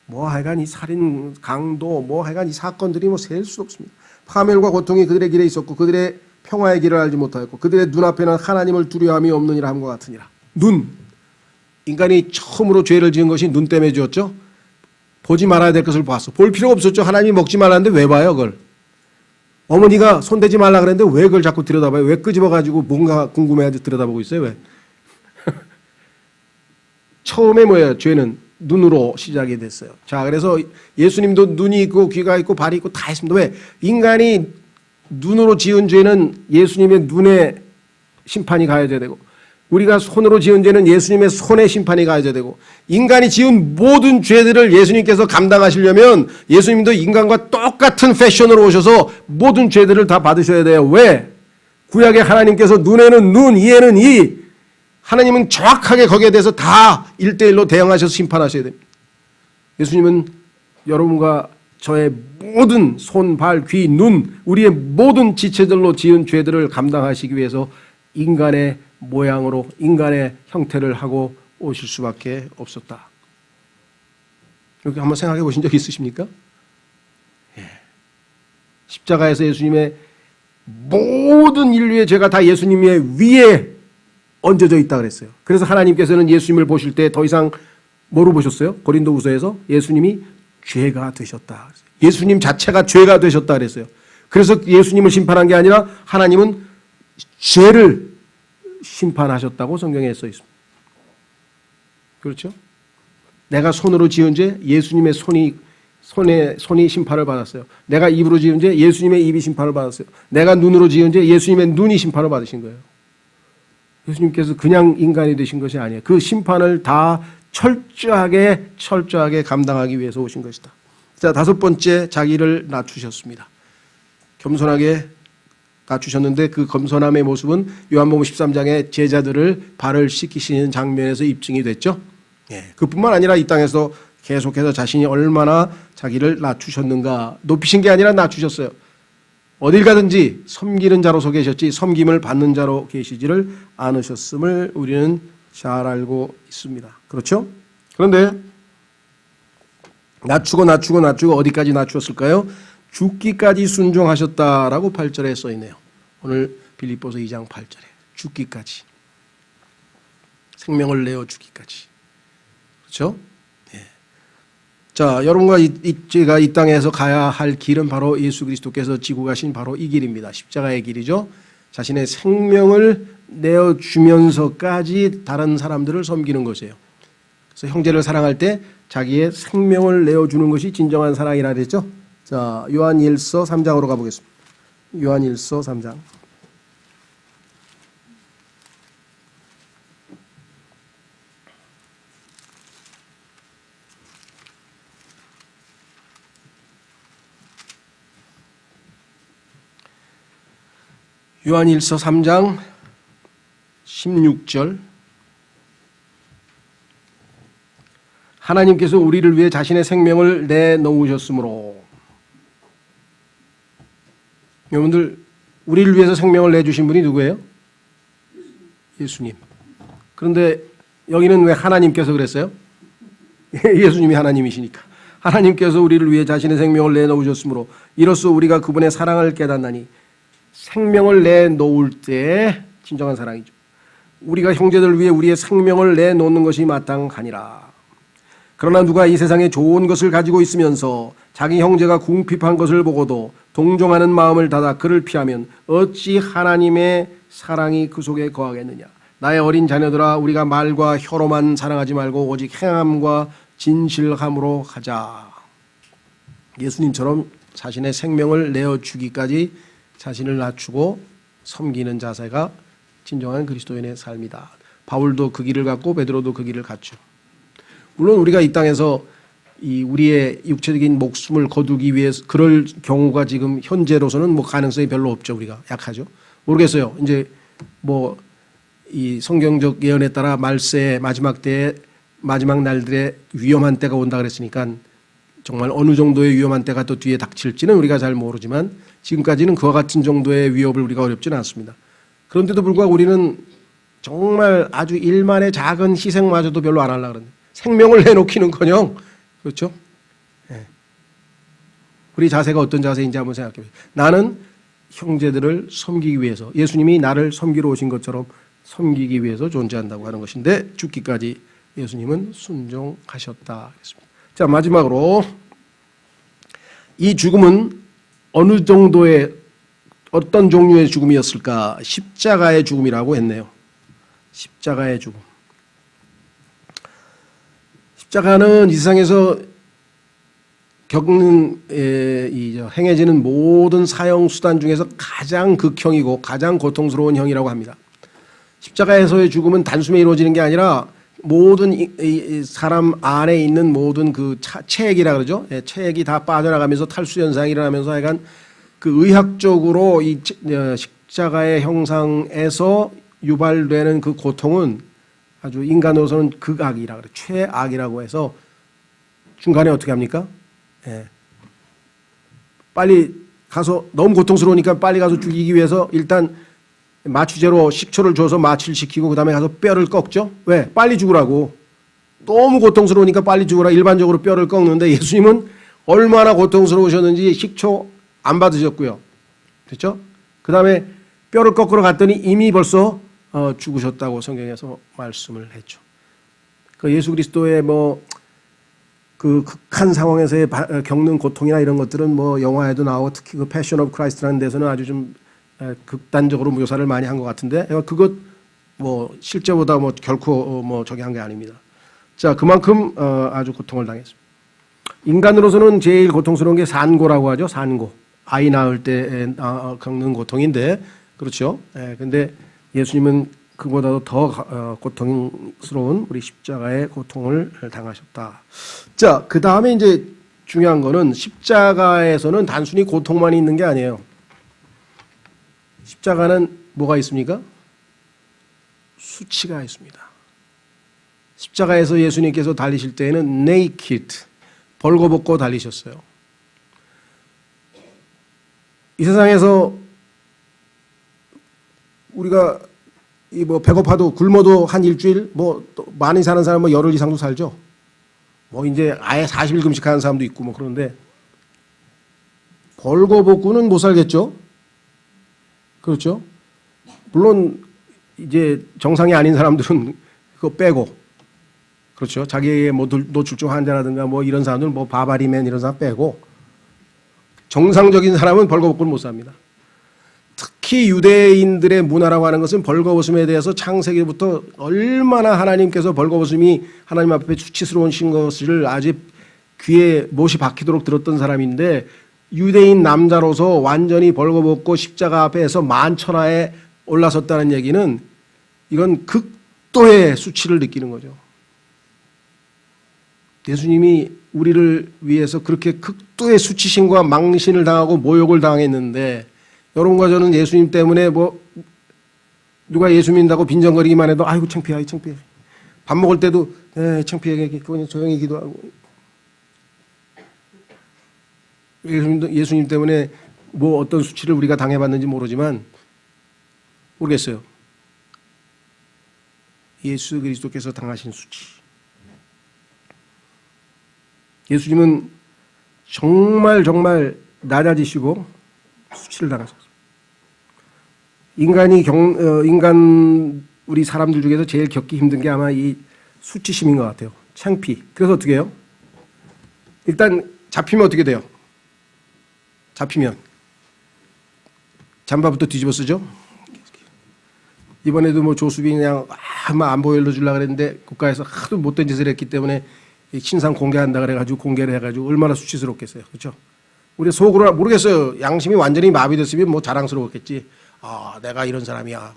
뭐 하여간 이 살인 강도 뭐 하여간 이 사건들이 뭐 셀 수 없습니다. 파멸과 고통이 그들의 길에 있었고 그들의 평화의 길을 알지 못하였고 그들의 눈앞에는 하나님을 두려움이 없느니라 함과 같으니라. 눈. 인간이 처음으로 죄를 지은 것이 눈 때문에 지었죠. 보지 말아야 될 것을 봤어. 볼 필요가 없었죠. 하나님이 먹지 말라는데 왜 봐요 그걸. 어머니가 손대지 말라 그랬는데 왜 그걸 자꾸 들여다봐요. 왜 끄집어가지고 뭔가 궁금해가지고 들여다보고 있어요. 왜. 처음에 뭐예요. 죄는 눈으로 시작이 됐어요. 자, 그래서 예수님도 눈이 있고 귀가 있고 발이 있고 다 있습니다. 왜? 인간이 눈으로 지은 죄는 예수님의 눈에 심판이 가해져야 되고 우리가 손으로 지은 죄는 예수님의 손에 심판이 가해져야 되고 인간이 지은 모든 죄들을 예수님께서 감당하시려면 예수님도 인간과 똑같은 패션으로 오셔서 모든 죄들을 다 받으셔야 돼요. 왜? 구약의 하나님께서 눈에는 눈, 이에는 이. 하나님은 정확하게 거기에 대해서 다 1대1로 대응하셔서 심판하셔야 됩니다. 예수님은 여러분과 저의 모든 손, 발, 귀, 눈, 우리의 모든 지체들로 지은 죄들을 감당하시기 위해서 인간의 모양으로 인간의 형태를 하고 오실 수밖에 없었다. 이렇게 한번 생각해 보신 적 있으십니까? 예. 십자가에서 예수님의 모든 인류의 죄가 다 예수님의 위에 얹어져 있다 그랬어요. 그래서 하나님께서는 예수님을 보실 때 더 이상 뭐로 보셨어요? 고린도후서에서 예수님이 죄가 되셨다. 예수님 자체가 죄가 되셨다 그랬어요. 그래서 예수님을 심판한 게 아니라 하나님은 죄를 심판하셨다고 성경에 써 있습니다. 그렇죠? 내가 손으로 지은 죄 예수님의 손이 심판을 받았어요. 내가 입으로 지은 죄 예수님의 입이 심판을 받았어요. 내가 눈으로 지은 죄 예수님의 눈이 심판을 받으신 거예요. 예수님께서 그냥 인간이 되신 것이 아니에요. 그 심판을 다 철저하게 감당하기 위해서 오신 것이다. 자, 다섯 번째, 자기를 낮추셨습니다. 겸손하게 낮추셨는데 그 겸손함의 모습은 요한복음 13장의 제자들을 발을 씻기시는 장면에서 입증이 됐죠. 예, 그뿐만 아니라 이 땅에서 계속해서 자신이 얼마나 자기를 낮추셨는가. 높이신 게 아니라 낮추셨어요. 어딜 가든지 섬기는 자로서 계셨지 섬김을 받는 자로 계시지를 않으셨음을 우리는 잘 알고 있습니다. 그렇죠? 그런데 낮추고 어디까지 낮추었을까요? 죽기까지 순종하셨다라고 8절에 써 있네요. 오늘 빌립보서 2장 8절에 죽기까지. 생명을 내어 주기까지. 그렇죠? 자, 여러분과 제가 이 땅에서 가야 할 길은 바로 예수 그리스도께서 지고 가신 바로 이 길입니다. 십자가의 길이죠. 자신의 생명을 내어주면서까지 다른 사람들을 섬기는 것이에요. 그래서 형제를 사랑할 때 자기의 생명을 내어주는 것이 진정한 사랑이라 그랬죠. 자, 요한일서 3장으로 가보겠습니다. 요한일서 3장. 요한일서 3장 16절. 하나님께서 우리를 위해 자신의 생명을 내놓으셨으므로. 여러분들, 우리를 위해서 생명을 내주신 분이 누구예요? 예수님. 그런데 여기는 왜 하나님께서 그랬어요? 예수님이 하나님이시니까. 하나님께서 우리를 위해 자신의 생명을 내놓으셨으므로 이로써 우리가 그분의 사랑을 깨닫나니. 생명을 내놓을 때 진정한 사랑이죠. 우리가 형제들을 위해 우리의 생명을 내놓는 것이 마땅하니라. 그러나 누가 이 세상에 좋은 것을 가지고 있으면서 자기 형제가 궁핍한 것을 보고도 동정하는 마음을 닫아 그를 피하면 어찌 하나님의 사랑이 그 속에 거하겠느냐. 나의 어린 자녀들아, 우리가 말과 혀로만 사랑하지 말고 오직 행함과 진실함으로 하자. 예수님처럼 자신의 생명을 내어주기까지 자신을 낮추고 섬기는 자세가 진정한 그리스도인의 삶이다. 바울도 그 길을 갔고 베드로도 그 길을 갔죠. 물론 우리가 이 땅에서 이 우리의 육체적인 목숨을 거두기 위해서 그럴 경우가 지금 현재로서는 뭐 가능성이 별로 없죠. 우리가 약하죠. 모르겠어요. 이제 뭐 이 성경적 예언에 따라 말세의 마지막 때에 마지막 날들의 위험한 때가 온다 그랬으니까 정말 어느 정도의 위험한 때가 또 뒤에 닥칠지는 우리가 잘 모르지만 지금까지는 그와 같은 정도의 위협을 우리가 어렵지는 않습니다. 그런데도 불구하고 우리는 정말 아주 일만의 작은 희생마저도 별로 안 하려고 그러는데 생명을 내놓기는커녕 그렇죠? 네. 우리 자세가 어떤 자세인지 한번 생각해 보세요. 나는 형제들을 섬기기 위해서 예수님이 나를 섬기러 오신 것처럼 섬기기 위해서 존재한다고 하는 것인데 죽기까지 예수님은 순종하셨다. 자, 마지막으로 이 죽음은 어느 정도의 어떤 종류의 죽음이었을까? 십자가의 죽음이라고 했네요. 십자가의 죽음. 십자가는 이 세상에서 겪는 행해지는 모든 사형 수단 중에서 가장 극형이고 가장 고통스러운 형이라고 합니다. 십자가에서의 죽음은 단숨에 이루어지는 게 아니라 모든 이 사람 안에 있는 모든 그 체액이라 그러죠. 체액이 다 빠져나가면서 탈수 현상이 일어나면서 하여간 그 의학적으로 이 십자가의 형상에서 유발되는 그 고통은 아주 인간으로서는 극악이라 그래. 최악이라고 해서 중간에 어떻게 합니까? 빨리 가서 너무 고통스러우니까 빨리 가서 죽이기 위해서 일단 마취제로 식초를 줘서 마취를 시키고 그 다음에 가서 뼈를 꺾죠. 왜? 빨리 죽으라고. 너무 고통스러우니까 빨리 죽으라. 일반적으로 뼈를 꺾는데 예수님은 얼마나 고통스러우셨는지 식초 안 받으셨고요. 그렇죠? 그 다음에 뼈를 꺾으러 갔더니 이미 벌써 죽으셨다고 성경에서 말씀을 했죠. 그 예수 그리스도의 그 극한 상황에서의 겪는 고통이나 이런 것들은 뭐 영화에도 나오고 특히 그 패션 오브 크라이스트라는 데서는 아주 좀 극단적으로 묘사를 많이 한 것 같은데 그것 뭐 실제보다 뭐 결코 저기 한 게 아닙니다. 자, 그만큼 아주 고통을 당했습니다. 인간으로서는 제일 고통스러운 게 산고라고 하죠. 산고. 아이 낳을 때 겪는 고통인데 그렇죠. 근데 예수님은 그보다도 더 고통스러운 우리 십자가의 고통을 당하셨다. 자, 그 다음에 이제 중요한 거는 십자가에서는 단순히 고통만 있는 게 아니에요. 십자가는 뭐가 있습니까? 수치가 있습니다. 십자가에서 예수님께서 달리실 때에는 naked, 벌거벗고 달리셨어요. 이 세상에서 우리가 배고파도 굶어도 한 일주일 또 많이 사는 사람은 열흘 이상도 살죠. 이제 아예 40일 금식하는 사람도 있고 그런데 벌거벗고는 못 살겠죠. 그렇죠. 물론 이제 정상이 아닌 사람들은 그거 빼고 그렇죠. 자기의 노출증 환자라든가 이런 사람들은 바바리맨 이런 사람 빼고 정상적인 사람은 벌거벗고는 못 삽니다. 특히 유대인들의 문화라고 하는 것은 벌거벗음에 대해서 창세기부터 얼마나 하나님께서 벌거벗음이 하나님 앞에 수치스러운 것을 아주 귀에 못이 박히도록 들었던 사람인데 유대인 남자로서 완전히 벌거벗고 십자가 앞에서 만천하에 올라섰다는 얘기는 이건 극도의 수치를 느끼는 거죠. 예수님이 우리를 위해서 그렇게 극도의 수치심과 망신을 당하고 모욕을 당했는데 여러분과 저는 예수님 때문에 누가 예수 믿는다고 빈정거리기만 해도 아이고 창피해. 밥 먹을 때도 창피해. 그냥 조용히 기도하고. 예수님 때문에 어떤 수치를 우리가 당해봤는지 모르지만 모르겠어요. 예수 그리스도께서 당하신 수치. 예수님은 정말 낮아지시고 수치를 당하셨어요. 인간 우리 사람들 중에서 제일 겪기 힘든 게 아마 이 수치심인 것 같아요. 창피. 그래서 어떻게 해요? 일단 잡히면 어떻게 돼요? 잡히면 잠바부터 뒤집어 쓰죠. 이번에도 조수빈이 그냥 안 보여주려고 그랬는데 국가에서 하도 못된 짓을 했기 때문에 신상 공개한다 그래가지고 공개를 해가지고 얼마나 수치스럽겠어요. 그렇죠? 우리 속으로 모르겠어요. 양심이 완전히 마비됐으면 뭐 자랑스러웠겠지. 아, 내가 이런 사람이야.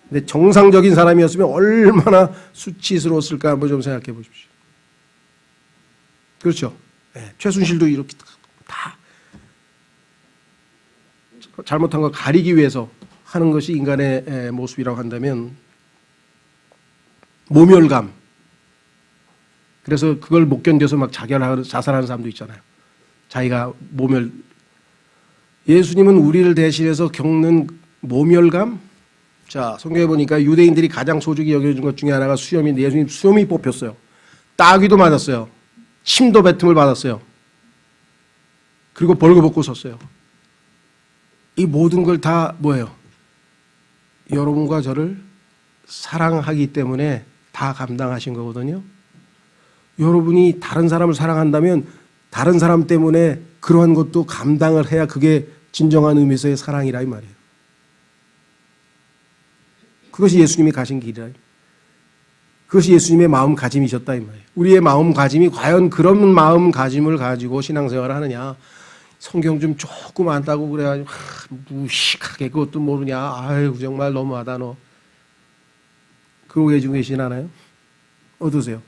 근데 정상적인 사람이었으면 얼마나 수치스러웠을까 한번 좀 생각해 보십시오. 그렇죠? 네, 최순실도 이렇게 다 잘못한 거 가리기 위해서 하는 것이 인간의 모습이라고 한다면 모멸감. 그래서 그걸 못 견뎌서 막 자살하는 사람도 있잖아요. 자기가 모멸. 예수님은 우리를 대신해서 겪는 모멸감. 자, 성경에 보니까 유대인들이 가장 소중히 여겨준 것 중에 하나가 수염인데 예수님 수염이 뽑혔어요. 따귀도 맞았어요. 침도 뱉음을 받았어요. 그리고 벌거벗고 섰어요. 이 모든 걸 다 뭐예요? 여러분과 저를 사랑하기 때문에 다 감당하신 거거든요. 여러분이 다른 사람을 사랑한다면 다른 사람 때문에 그러한 것도 감당을 해야 그게 진정한 의미에서의 사랑이라 이 말이에요. 그것이 예수님이 가신 길이라. 그것이 예수님의 마음가짐이셨다 이 말이에요. 우리의 마음가짐이 과연 그런 마음가짐을 가지고 신앙생활을 하느냐. 성경 좀 조금 안다고 그래가지고 무식하게 그것도 모르냐. 아유 정말 너무하다 너. 그러고 계시나요? 어떠세요?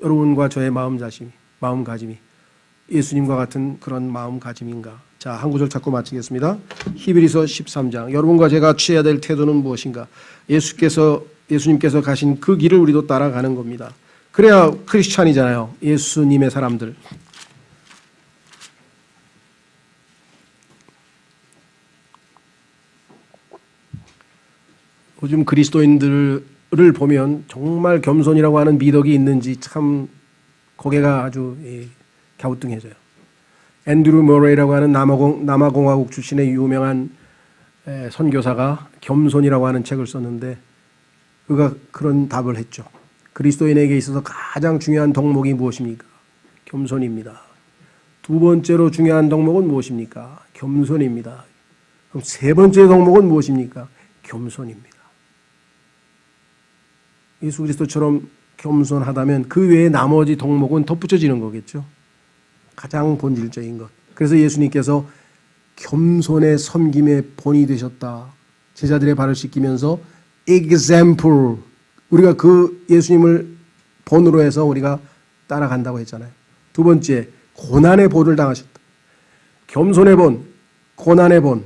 여러분과 저의 마음가짐이 예수님과 같은 그런 마음가짐인가? 자, 한 구절 찾고 마치겠습니다. 히브리서 13장. 여러분과 제가 취해야 될 태도는 무엇인가? 예수님께서 가신 그 길을 우리도 따라가는 겁니다. 그래야 크리스찬이잖아요. 예수님의 사람들. 요즘 그리스도인들을 보면 정말 겸손이라고 하는 미덕이 있는지 참 고개가 아주 갸우뚱해져요. 앤드루 머레이라고 하는 남아공화국 출신의 유명한 선교사가 겸손이라고 하는 책을 썼는데 그가 그런 답을 했죠. 그리스도인에게 있어서 가장 중요한 덕목이 무엇입니까? 겸손입니다. 두 번째로 중요한 덕목은 무엇입니까? 겸손입니다. 그럼 세 번째 덕목은 무엇입니까? 겸손입니다. 예수 그리스도처럼 겸손하다면 그 외에 나머지 덕목은 덧붙여지는 거겠죠. 가장 본질적인 것. 그래서 예수님께서 겸손의 섬김의 본이 되셨다. 제자들의 발을 씻기면서 example. 우리가 그 예수님을 본으로 해서 우리가 따라간다고 했잖아요. 두 번째, 고난의 본을 당하셨다. 겸손의 본, 고난의 본.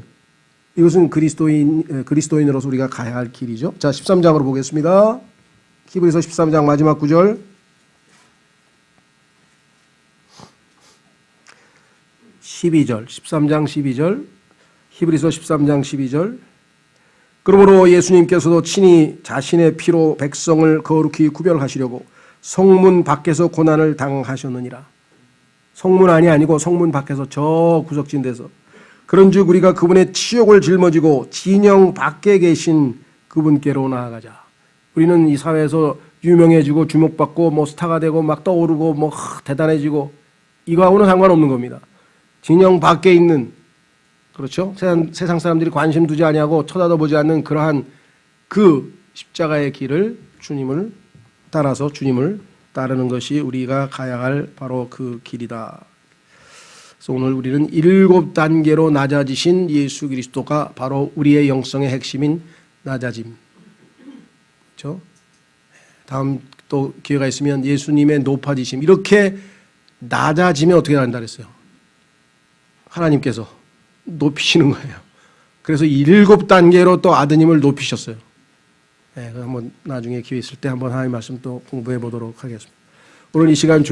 이것은 그리스도인으로서 우리가 가야 할 길이죠. 자, 13장으로 보겠습니다. 히브리서 13장 마지막 구절. 12절, 13장 12절, 히브리서 13장 12절. 그러므로 예수님께서도 친히 자신의 피로 백성을 거룩히 구별하시려고 성문 밖에서 고난을 당하셨느니라. 성문 안이 아니고 성문 밖에서 저 구석진 데서. 그런즉 우리가 그분의 치욕을 짊어지고 진영 밖에 계신 그분께로 나아가자. 우리는 이 사회에서 유명해지고 주목받고 뭐 스타가 되고 막 떠오르고 뭐 대단해지고 이거하고는 상관없는 겁니다. 진영 밖에 있는, 그렇죠? 세상 사람들이 관심 두지 아니하고 쳐다도 보지 않는 그러한 그 십자가의 길을 주님을 따라서 주님을 따르는 것이 우리가 가야 할 바로 그 길이다. 그래서 오늘 우리는 7단계로 낮아지신 예수 그리스도가 바로 우리의 영성의 핵심인 낮아짐. 그렇죠? 다음 또 기회가 있으면 예수님의 높아지심. 이렇게 낮아지면 어떻게 된다 그랬어요? 하나님께서 높이시는 거예요. 그래서 7단계로 또 아드님을 높이셨어요. 네, 한번 나중에 기회 있을 때 한번 하나님 말씀 또 공부해 보도록 하겠습니다. 오늘 이 시간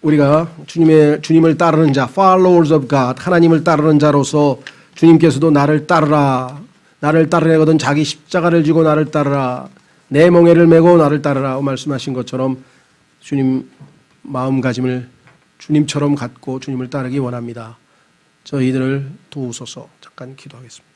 우리가 주님을 따르는 자, followers of God, 하나님을 따르는 자로서 주님께서도 나를 따르라. 나를 따르려거든 자기 십자가를 지고 나를 따르라. 내 멍에를 메고 나를 따르라. 말씀하신 것처럼 주님 마음가짐을 주님처럼 갖고 주님을 따르기 원합니다. 저희들을 도우소서. 잠깐 기도하겠습니다.